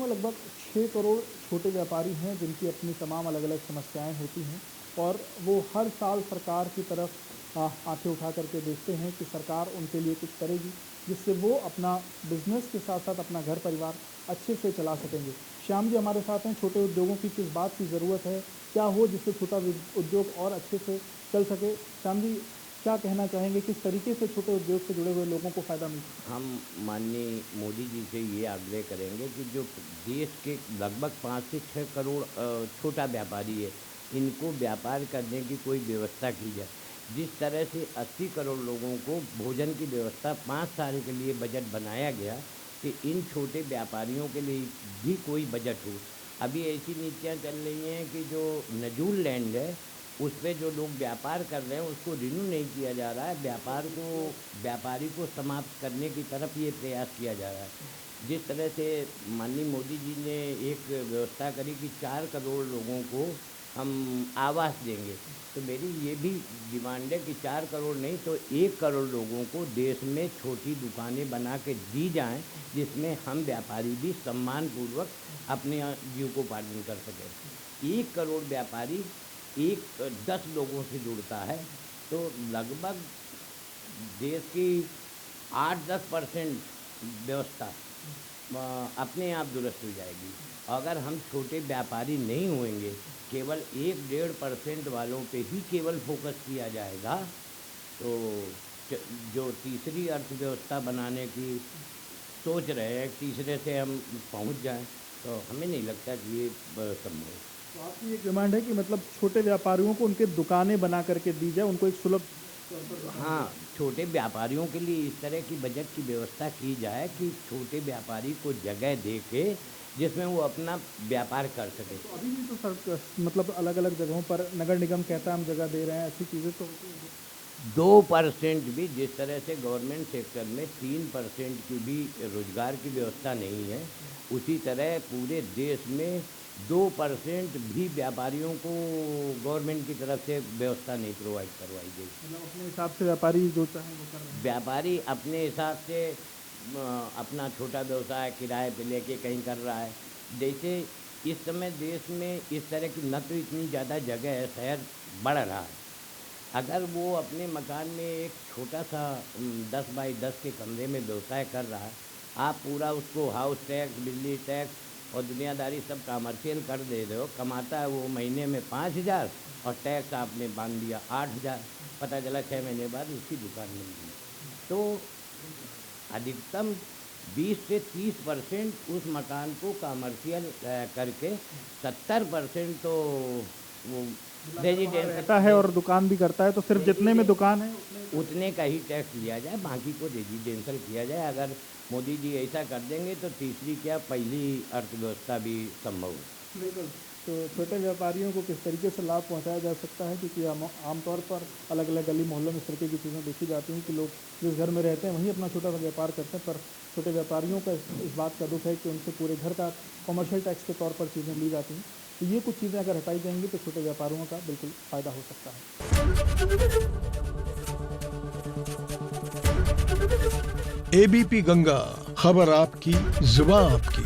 में लगभग 6 करोड़ छोटे व्यापारी हैं जिनकी अपनी तमाम अलग-अलग समस्याएं होती हैं और वो हर साल सरकार की तरफ आंखें उठा करके देखते हैं कि सरकार उनके लिए कुछ करेगी जिससे वो अपना बिजनेस के साथ साथ अपना घर परिवार अच्छे से चला सकेंगे। श्याम जी हमारे साथ हैं। छोटे उद्योगों की किस बात की ज़रूरत है, क्या हो जिससे छोटा उद्योग और अच्छे से चल सके? श्याम जी क्या कहना चाहेंगे, किस तरीके से छोटे उद्योग से जुड़े हुए लोगों को फ़ायदा मिल सकता हम माननीय मोदी जी से ये आग्रह करेंगे कि जो देश के लगभग 5 से 6 करोड़ छोटा व्यापारी है, इनको व्यापार करने की कोई व्यवस्था की जाए। जिस तरह से 80 करोड़ लोगों को भोजन की व्यवस्था 5 साल के लिए बजट बनाया गया कि इन छोटे व्यापारियों के लिए भी कोई बजट हो। अभी ऐसी नीतियाँ चल रही हैं कि जो नजूल लैंड है उस पे जो लोग व्यापार कर रहे हैं उसको रिन्यू नहीं किया जा रहा है। व्यापारी को समाप्त करने की तरफ ये प्रयास किया जा रहा है। जिस तरह से माननीय मोदी जी ने एक व्यवस्था करी कि 4 करोड़ लोगों को हम आवास देंगे, तो मेरी ये भी डिमांड है कि 4 करोड़ नहीं तो 1 करोड़ लोगों को देश में छोटी दुकानें बना के दी जाएं, जिसमें हम व्यापारी भी सम्मानपूर्वक अपने जीविकोपार्जन कर सकें। 1 करोड़ व्यापारी 10 लोगों से जुड़ता है, तो लगभग देश की 8-10% व्यवस्था अपने आप दुरुस्त हो जाएगी। अगर हम छोटे व्यापारी नहीं होंगे, केवल 1-1.5% वालों पे ही केवल फोकस किया जाएगा, तो जो तीसरी अर्थव्यवस्था बनाने की सोच रहे हैं, तीसरे से हम पहुंच जाएं, तो हमें नहीं लगता कि ये संभव है। तो आपकी एक डिमांड है कि मतलब छोटे व्यापारियों को उनके दुकानें बना करके दी जाए, उनको एक सुलभ हाँ, छोटे व्यापारियों के लिए इस तरह की बजट की व्यवस्था की जाए कि छोटे व्यापारी को जगह दे के जिसमें वो अपना व्यापार कर सके। तो अभी भी तो सर मतलब अलग-अलग जगहों पर नगर निगम कहता है हम जगह दे रहे हैं, ऐसी चीज़ें तो 2% भी, जिस तरह से गवर्नमेंट सेक्टर में 3% की भी रोजगार की व्यवस्था नहीं है, उसी तरह पूरे देश में 2% भी व्यापारियों को गवर्नमेंट की तरफ से व्यवस्था नहीं प्रोवाइड करवाई गई। मतलब अपने हिसाब से व्यापारी जो चाहें वो कर रहे हैं। व्यापारी अपने हिसाब से अपना छोटा व्यवसाय किराए पे लेके कहीं कर रहा है। जैसे इस समय देश में इस तरह की न तो इतनी ज़्यादा जगह है, शहर बढ़ रहा है। अगर वो अपने मकान में एक छोटा सा 10 बाई 10 के कमरे में व्यवसाय कर रहा है, आप पूरा उसको हाउस टैक्स, बिजली टैक्स और दुनियादारी सब कमर्शियल कर दे रहे हो, कमाता है वो महीने में 5,000 और टैक्स आपने बांध दिया 8,000, पता चला 6 महीने बाद उसकी दुकान मिल गई। तो अधिकतम 20 से 30% उस मकान को कमर्शियल करके 70% तो वो रेजिडेंशियल रहता है और दुकान भी करता है, तो सिर्फ जितने में दुकान है उतने का ही टैक्स लिया जाए, बाकी को रेजिडेंशियल किया जाए। अगर मोदी जी ऐसा कर देंगे तो तीसरी क्या पहली अर्थव्यवस्था भी संभव है। बिल्कुल। तो छोटे व्यापारियों को किस तरीके से लाभ पहुंचाया जा सकता है, क्योंकि आमतौर पर अलग अलग गली मोहल्लों में इस तरीके की चीज़ें देखी जाती हैं कि लोग जिस घर में रहते हैं वहीं अपना छोटा सा व्यापार करते हैं, पर छोटे व्यापारियों का इस बात का दुख है कि उनसे पूरे घर का कमर्शियल टैक्स के तौर पर चीज़ें ली जाती हैं। तो ये कुछ चीज़ें अगर हटाई जाएंगी तो छोटे व्यापारियों का बिल्कुल फ़ायदा हो सकता है। एबीपी गंगा, खबर आपकी, जुबान आपकी।